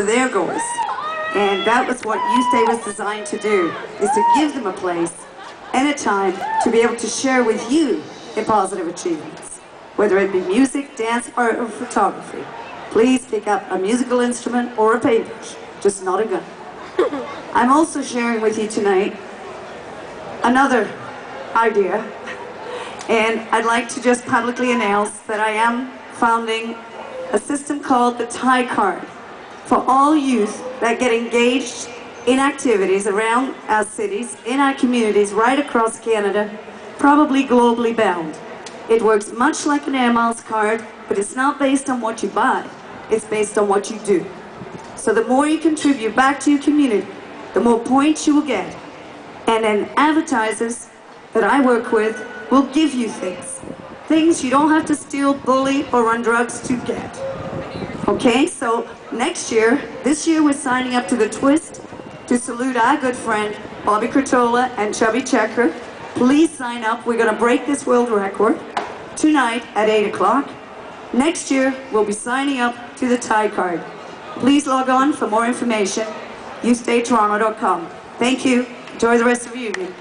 their goals. And that was what Youth Day was designed to do, is to give them a place and a time to be able to share with you their positive achievements, whether it be music, dance, or photography. Please pick up a musical instrument or a paintbrush, just not a gun. I'm also sharing with you tonight another idea, and I'd like to just publicly announce that I am founding a system called the TIE Card for all youth that get engaged in activities around our cities, in our communities, right across Canada, probably globally bound. It works much like an Air Miles card, but it's not based on what you buy, it's based on what you do. So the more you contribute back to your community, the more points you will get. And then advertisers that I work with will give you things you don't have to steal, bully, or run drugs to get. Okay, so this year we're signing up to the Twist to salute our good friend Bobby Curtola and Chubby Checker. Please sign up. We're going to break this world record tonight at 8 o'clock. Next year we'll be signing up to the TIE Card. Please log on for more information, youthdaytoronto.com. Thank you. Enjoy the rest of your evening.